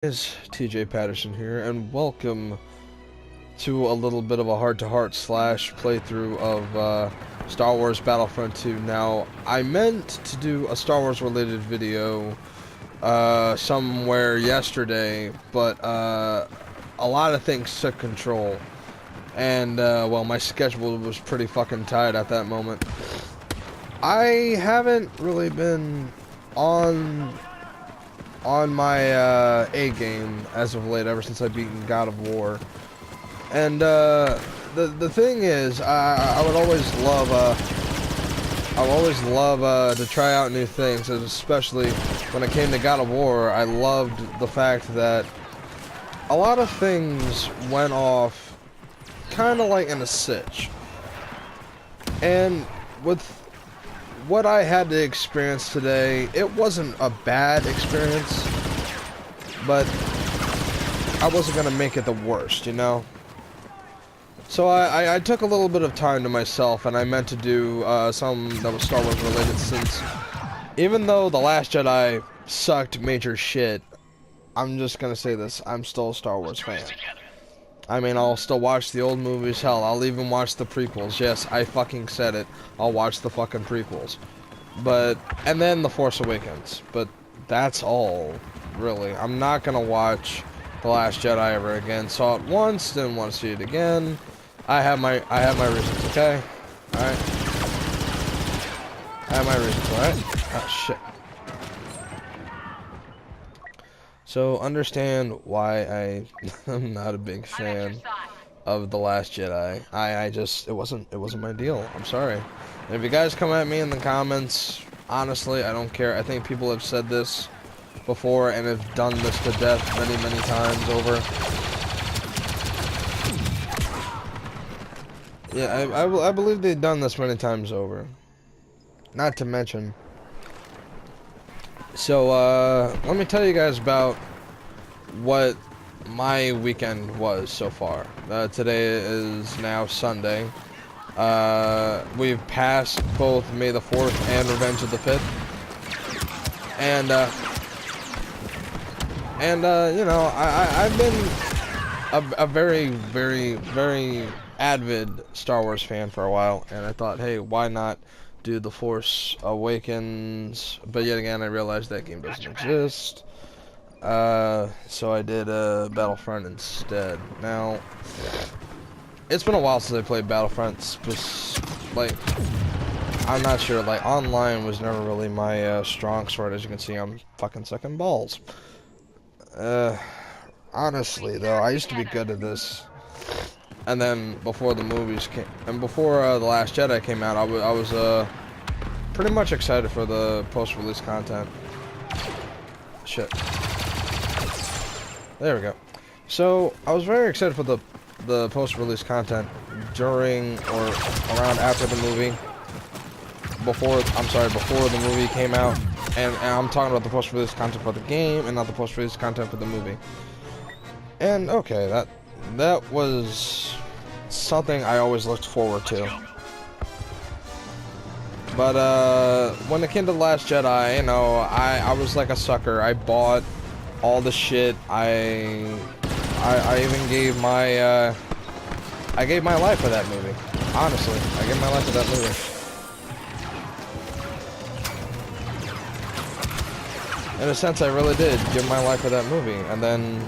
It's TJ Patterson here, and welcome to a little bit of a heart-to-heart slash playthrough of Star Wars Battlefront 2. Now, I meant to do a Star Wars related video somewhere yesterday, but a lot of things took control, and well, my schedule was pretty fucking tight at that moment. I haven't really been on my A game as of late, ever since I beaten God of War. And the thing is, I would always love to try out new things, especially when it came to God of War. I loved the fact that a lot of things went off kind of like in a sitch, and with what I had to experience today, it wasn't a bad experience, but I wasn't gonna make it the worst, you know? So I took a little bit of time to myself, and I meant to do some that was Star Wars related, since even though The Last Jedi sucked major shit, I'm just gonna say this, I'm still a Star Wars fan. I mean, I'll still watch the old movies, hell, I'll even watch the prequels. Yes, I fucking said it. I'll watch the fucking prequels. But, and then The Force Awakens. But that's all, really. I'm not gonna watch The Last Jedi ever again. Saw it once, didn't want to see it again. I have my reasons, okay? Alright? I have my reasons, alright? Oh, shit. So, understand why I am not a big fan of The Last Jedi. I just, it wasn't my deal. I'm sorry. And if you guys come at me in the comments, honestly, I don't care. I think people have said this before and have done this to death many times over. Yeah, I believe they've done this many times over. Not to mention. So, let me tell you guys about what my weekend was so far. Today is now Sunday. We've passed both May the 4th and Revenge of the 5th. And you know, I've been a very avid Star Wars fan for a while, and I thought, hey, why not do The Force Awakens? But yet again, I realized that game doesn't exist. So I did Battlefront instead. Now, it's been a while since I played Battlefront. Like, I'm not sure. Like, online was never really my strong sword. As you can see, I'm fucking sucking balls. Honestly though, I used to be good at this. And then before the movies came, and before The Last Jedi came out, I was pretty much excited for the post-release content. Shit. There we go. So I was very excited for the post-release content during or around after the movie. Before the movie came out, and I'm talking about the post-release content for the game and not the post-release content for the movie. And okay, that was something I always looked forward to. But when it came to The Last Jedi, you know, I was like a sucker. I bought all the shit. I even gave my I gave my life for that movie. Honestly, I gave my life for that movie. In a sense, I really did give my life for that movie, and then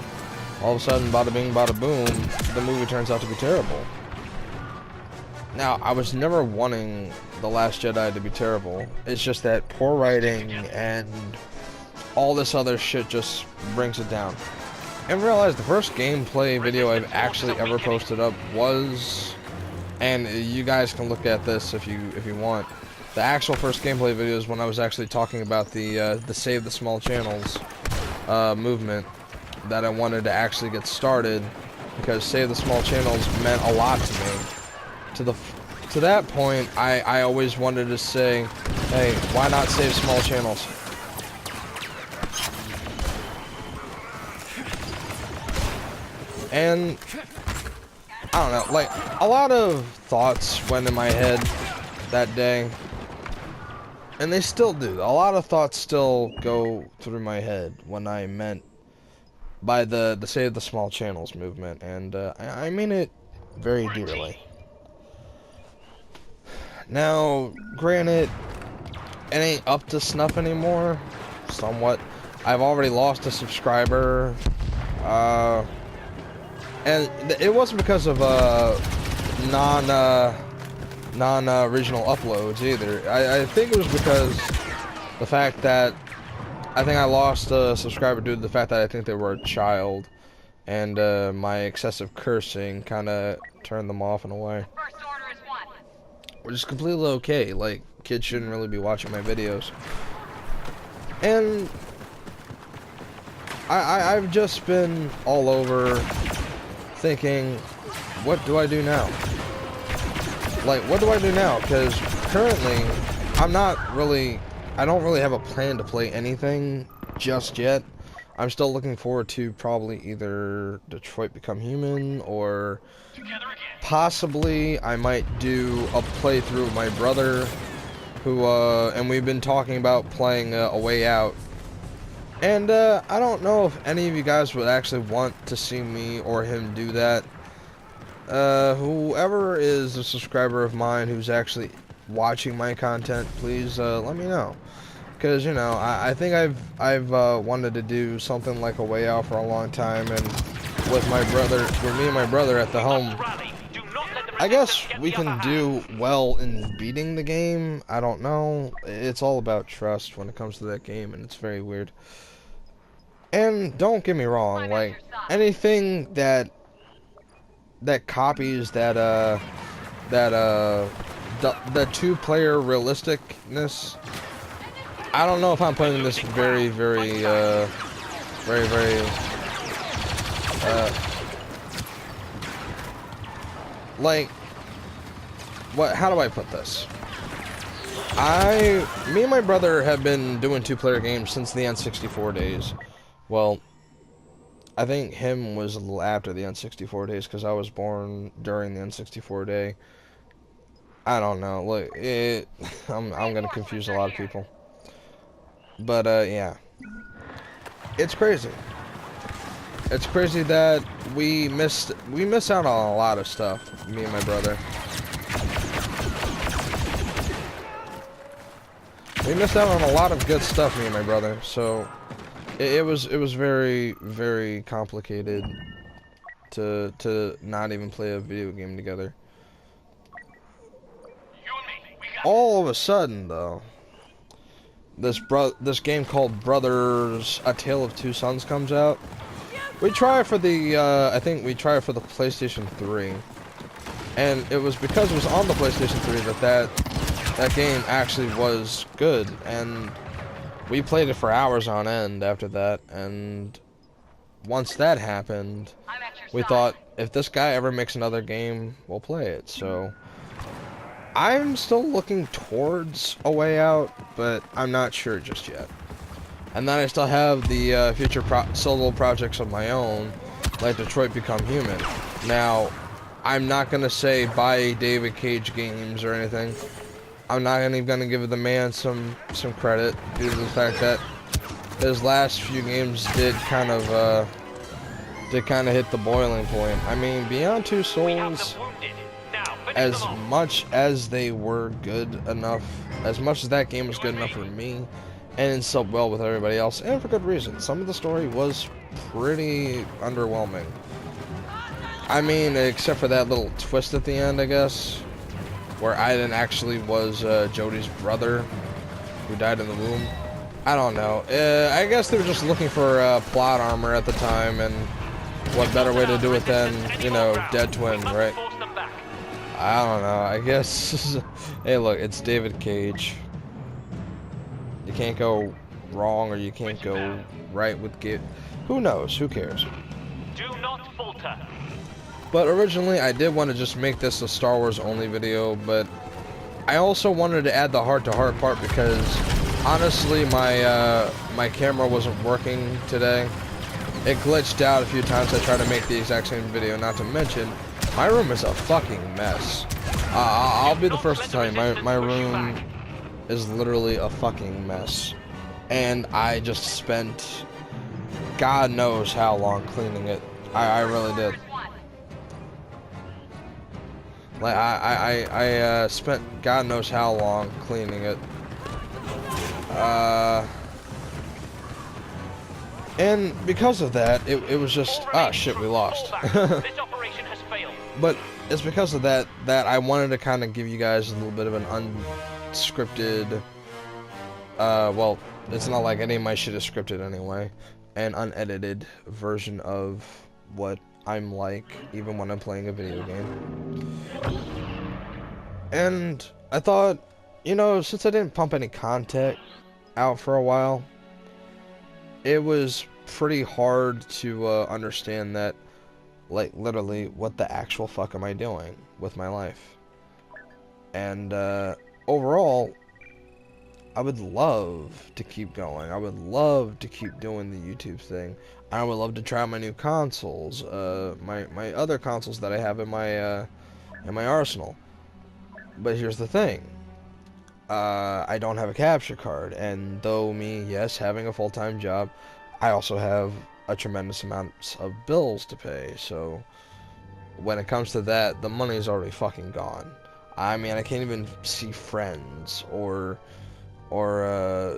all of a sudden, bada bing, bada boom, the movie turns out to be terrible. Now, I was never wanting The Last Jedi to be terrible. It's just that poor writing and all this other shit just brings it down. And realize the first gameplay video I've actually ever posted up was, and you guys can look at this if you want, the actual first gameplay video is when I was actually talking about the Save the Small Channels movement that I wanted to actually get started, because Save the Small Channels meant a lot to me. To that point, I always wanted to say, hey, why not save small channels? And I don't know, like, a lot of thoughts went in my head that day, and they still do. A lot of thoughts still go through my head when I meant by the Save the Small Channels movement, and I mean it very dearly. Now, granted, it ain't up to snuff anymore, somewhat. I've already lost a subscriber, and it wasn't because of non-regional uploads either. I think it was because the fact that I think I lost a subscriber due to the fact that I think they were a child, and my excessive cursing kind of turned them off in a way. Which is completely okay. Like, kids shouldn't really be watching my videos. And I've just been all over thinking, what do I do now? Like, what do I do now? Because currently, I don't really have a plan to play anything just yet. I'm still looking forward to probably either Detroit Become Human, or possibly I might do a playthrough with my brother, who, and we've been talking about playing A Way Out. And, I don't know if any of you guys would actually want to see me or him do that. Whoever is a subscriber of mine who's actually watching my content, please, let me know. Because, you know, I think I've wanted to do something like A Way Out for a long time, and with me and my brother at the helm, I guess we can do well in beating the game. I don't know. It's all about trust when it comes to that game, and it's very weird. And don't get me wrong, like, anything that copies the two-player realisticness, I don't know if I'm putting this very like, how do I put this? Me and my brother have been doing two-player games since the N64 days. Well, I think him was a little after the N64 days, because I was born during the N64 day. I don't know. Look, I'm gonna confuse a lot of people. But yeah, it's crazy. It's crazy that we miss out on a lot of stuff. Me and my brother. We missed out on a lot of good stuff, me and my brother. So it was very complicated to not even play a video game together. All of a sudden, though, this game called Brothers: A Tale of Two Sons comes out. We try it for the I think we tried it for the PlayStation 3, and it was because it was on the PlayStation 3 that game actually was good, and we played it for hours on end after that. And once that happened, we thought, if this guy ever makes another game, we'll play it. So I'm still looking towards A Way Out, but I'm not sure just yet. And then I still have the future solo projects of my own, like Detroit Become Human. Now, I'm not gonna say buy David Cage games or anything. I'm not even gonna give the man some credit due to the fact that his last few games did kind of hit the boiling point. I mean, Beyond Two Souls, as much as they were good enough, as much as that game was good enough for me, and it subbed well with everybody else, and for good reason. Some of the story was pretty underwhelming. I mean, except for that little twist at the end, I guess, where Aiden actually was Jodie's brother, who died in the womb. I don't know. I guess they were just looking for plot armor at the time, and what better way to do it than, you know, dead twin, right? I don't know. I guess. Hey, look, it's David Cage. You can't go wrong, or you can't go right with who knows? Who cares? Do not falter. But originally, I did want to just make this a Star Wars only video, but I also wanted to add the heart-to-heart part because honestly, my camera wasn't working today. It glitched out a few times. I tried to make the exact same video. Not to mention, my room is a fucking mess. I'll be the first to tell you, my room is literally a fucking mess. And I just spent God knows how long cleaning it. I really did. Like I spent God knows how long cleaning it. And because of that, it was just shit, we lost. This operation has failed. But it's because of that I wanted to kind of give you guys a little bit of an unscripted, well, it's not like any of my shit is scripted anyway, an unedited version of what I'm like even when I'm playing a video game. And I thought, you know, since I didn't pump any content out for a while, it was pretty hard to understand that, like, literally, what the actual fuck am I doing with my life? And overall, I would love to keep going. I would love to keep doing the YouTube thing. I would love to try my new consoles, my other consoles that I have in my arsenal. But here's the thing. I don't have a capture card, and though yes, having a full-time job, I also have a tremendous amount of bills to pay, so when it comes to that, the money is already fucking gone. I mean, I can't even see friends or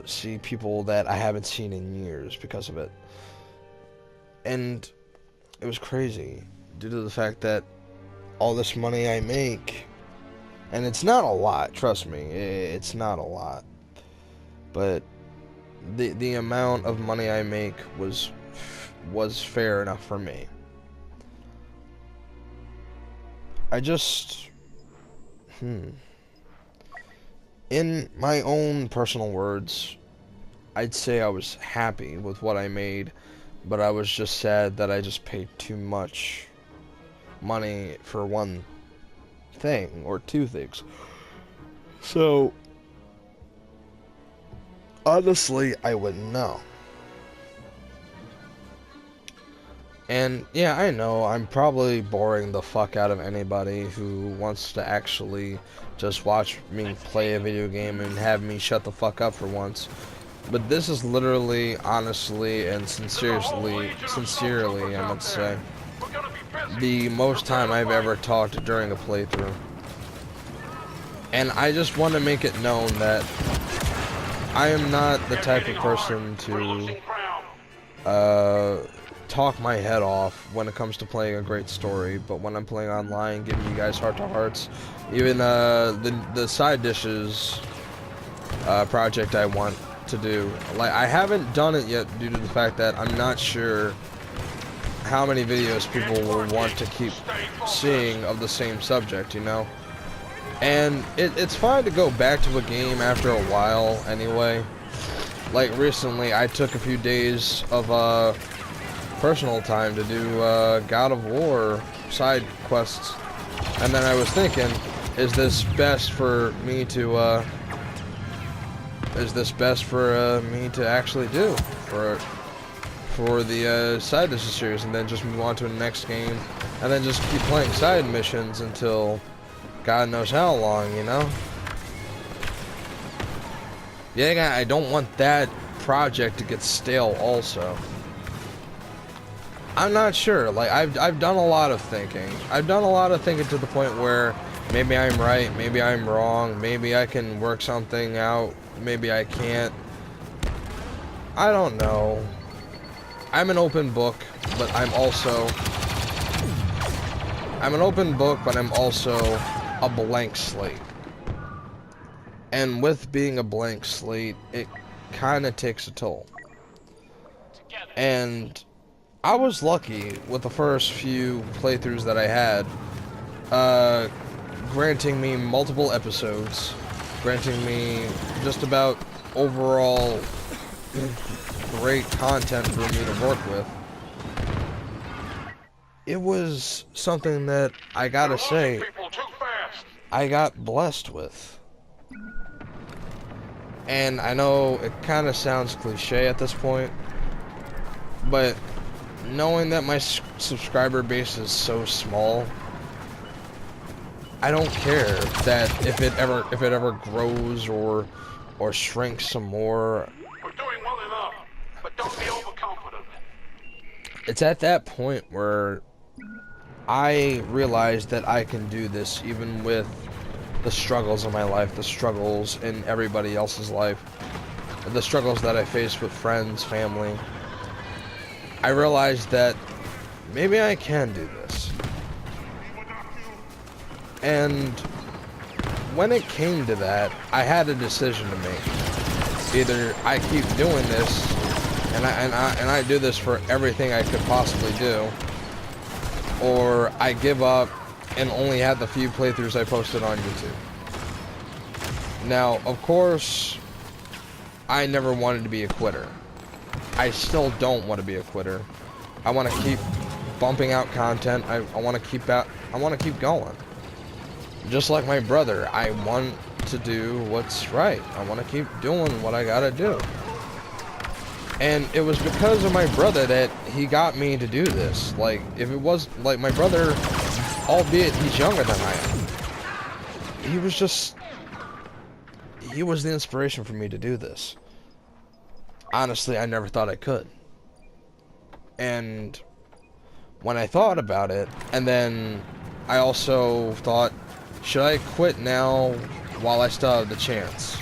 see people that I haven't seen in years because of it. And it was crazy, due to the fact that all this money I make, and it's not a lot, trust me, it's not a lot, but the amount of money I make was fair enough for me. I just, in my own personal words, I'd say I was happy with what I made, but I was just sad that I just paid too much money for one thing, or two things. So, honestly, I wouldn't know. And yeah, I know I'm probably boring the fuck out of anybody who wants to actually just watch me play a video game and have me shut the fuck up for once. But this is literally, honestly, and sincerely, I must say, the most time I've ever talked during a playthrough. And I just want to make it known that I am not the type of person to talk my head off when it comes to playing a great story, but when I'm playing online, giving you guys heart-to-hearts, even the side dishes project I want to do, like, I haven't done it yet due to the fact that I'm not sure how many videos people will want to keep seeing of the same subject, you know? And it's fine to go back to a game after a while anyway. Like recently, I took a few days of personal time to do God of War side quests, and then I was thinking, is this best for me to actually do for the side mission series, and then just move on to the next game, and then just keep playing side missions until God knows how long, you know? Yeah, I don't want that project to get stale also. I'm not sure. Like, I've done a lot of thinking. I've done a lot of thinking to the point where maybe I'm right, maybe I'm wrong, maybe I can work something out, maybe I can't. I don't know. I'm an open book, but I'm also a blank slate. And with being a blank slate, it kind of takes a toll. And I was lucky with the first few playthroughs that I had, granting me multiple episodes, granting me just about overall great content for me to work with. It was something that I gotta say, I got blessed with. And I know it kind of sounds cliche at this point, but knowing that my subscriber base is so small, I don't care that if it ever grows or shrinks some more. We're doing well enough, but don't be overconfident. it's at that point where I realized that I can do this even with the struggles of my life, the struggles in everybody else's life, the struggles that I face with friends, family. I realized that maybe I can do this. And when it came to that, I had a decision to make. Either I keep doing this, and I do this for everything I could possibly do, or I give up and only have the few playthroughs I posted on YouTube. Now, of course, I never wanted to be a quitter. I still don't want to be a quitter. I want to keep bumping out content. I want to keep going. Just like my brother, I want to do what's right. I want to keep doing what I gotta do. And it was because of my brother that he got me to do this. Like, if it was like my brother, albeit he's younger than I am, he was the inspiration for me to do this. Honestly, I never thought I could. And when I thought about it, and then I also thought, should I quit now while I still have the chance?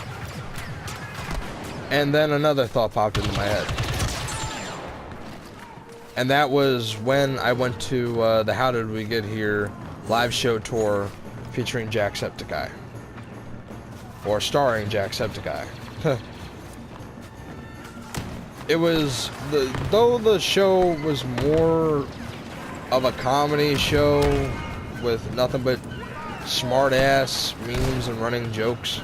And then another thought popped into my head. And that was when I went to the How Did We Get Here live show tour featuring Jacksepticeye. Or starring Jacksepticeye. It was, though the show was more of a comedy show with nothing but smart-ass memes and running jokes,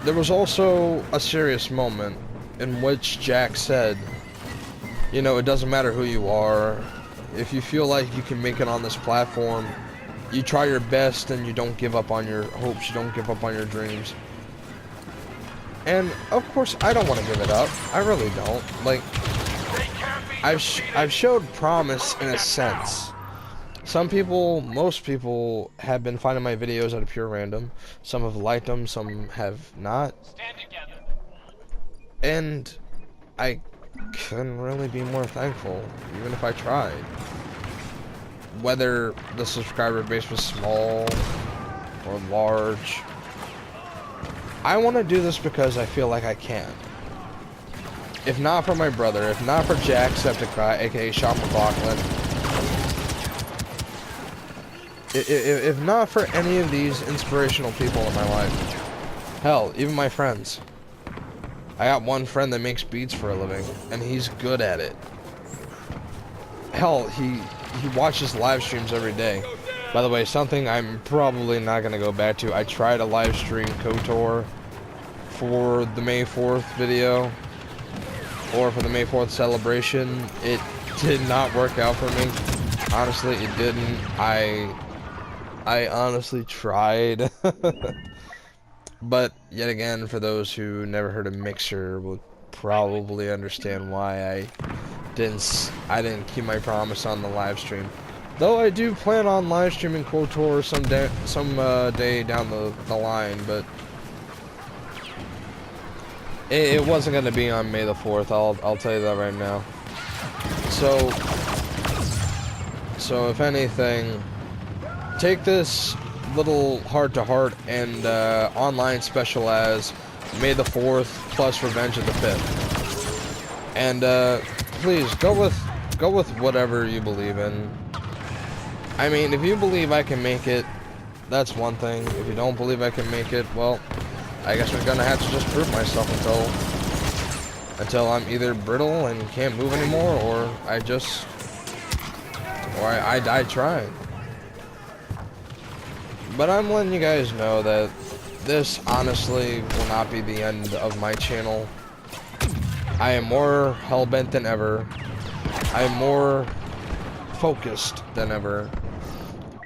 there was also a serious moment in which Jack said, you know, it doesn't matter who you are. If you feel like you can make it on this platform, you try your best and you don't give up on your hopes, you don't give up on your dreams. And of course, I don't want to give it up. I really don't. Like, I've showed promise in a sense. Some people, most people, have been finding my videos at a pure random. Some have liked them, some have not. Stand together. And I couldn't really be more thankful, even if I tried. Whether the subscriber base was small or large, I want to do this because I feel like I can. If not for my brother, if not for Jacksepticeye, aka Sean McLaughlin, if not for any of these inspirational people in my life, hell, even my friends. I got one friend that makes beats for a living, and he's good at it. Hell, he watches live streams every day. By the way, something I'm probably not going to go back to. I tried a live stream KOTOR for the May 4th video, or for the May 4th celebration. It did not work out for me. Honestly, it didn't. I honestly tried. But yet again, for those who never heard of Mixer, will probably understand why I didn't keep my promise on the live stream. Though I do plan on live streaming KOTOR some day down the line, but it wasn't going to be on May the 4th. I'll tell you that right now. So if anything, take this little heart-to-heart and online special as May the 4th plus Revenge of the 5th. And please go with whatever you believe in. I mean, if you believe I can make it, that's one thing. If you don't believe I can make it, well, I guess we're gonna have to just prove myself until I'm either brittle and can't move anymore, or I tried. But I'm letting you guys know that this honestly will not be the end of my channel. I am more hell-bent than ever. I am more focused than ever.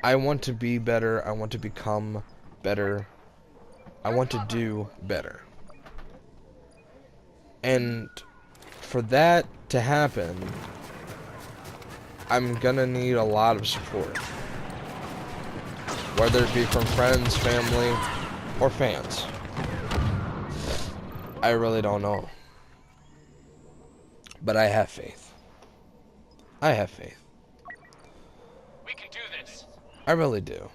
I want to be better. I want to become better. I want to do better. And for that to happen, I'm gonna need a lot of support. Whether it be from friends, family, or fans. I really don't know. But I have faith. I have faith. We can do this. I really do.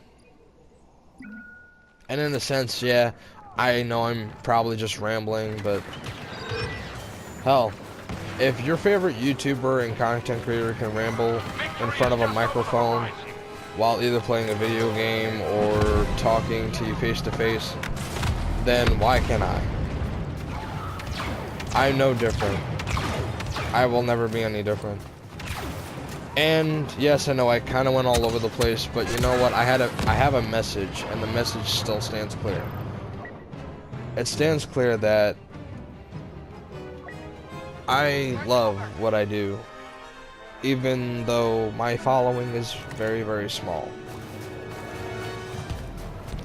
And in a sense, yeah, I know I'm probably just rambling, but hell, if your favorite YouTuber and content creator can ramble in front of a microphone while either playing a video game or talking to you face to face, then why can't I? I'm no different. I will never be any different. And yes, I know I kind of went all over the place, but you know what? I have a message, and the message still stands clear. It stands clear that I love what I do, even though my following is very, very small.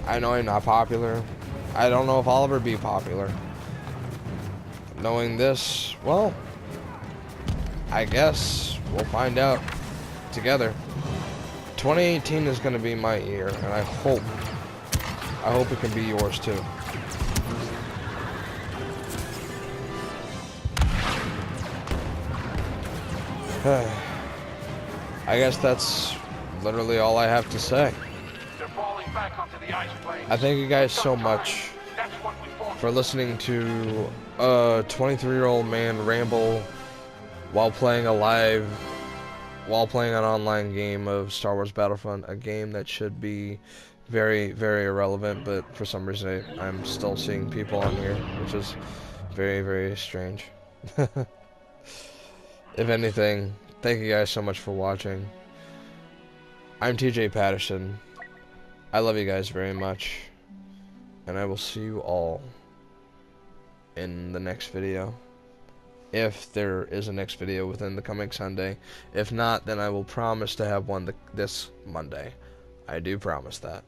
I know I'm not popular. I don't know if I'll ever be popular. Knowing this, well, I guess we'll find out together. 2018 is going to be my year, and I hope it can be yours too. I guess that's literally all I have to say. They're falling back onto the ice plains. I thank you guys so much That's what we fought for listening to a 23-year-old man ramble while playing an online game of Star Wars Battlefront, a game that should be very, very irrelevant, but for some reason I'm still seeing people on here, which is very, very strange. If anything, thank you guys so much for watching. I'm TJ Patterson. I love you guys very much, and I will see you all in the next video. If there is a next video within the coming Sunday. If not, then I will promise to have one this Monday. I do promise that.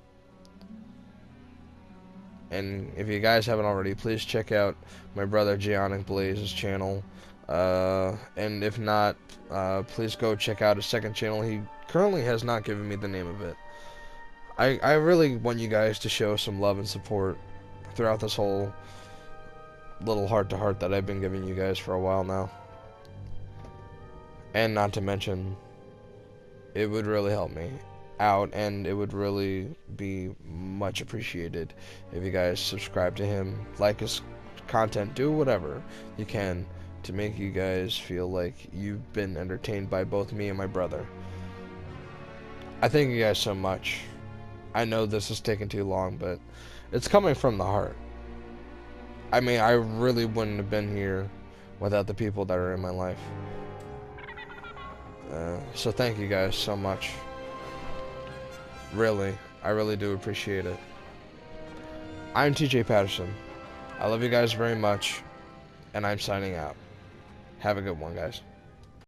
And if you guys haven't already, please check out my brother Giannic Blaze's channel. And if not, please go check out his second channel. He currently has not given me the name of it. I really want you guys to show some love and support throughout this whole little heart-to-heart that I've been giving you guys for a while now. And not to mention, it would really help me out, and it would really be much appreciated if you guys subscribe to him, like his content, do whatever you can to make you guys feel like you've been entertained by both me and my brother. I thank you guys so much. I know this is taking too long, but it's coming from the heart. I mean, I really wouldn't have been here without the people that are in my life. So thank you guys so much. Really, I really do appreciate it. I'm TJ Patterson. I love you guys very much, and I'm signing out. Have a good one, guys.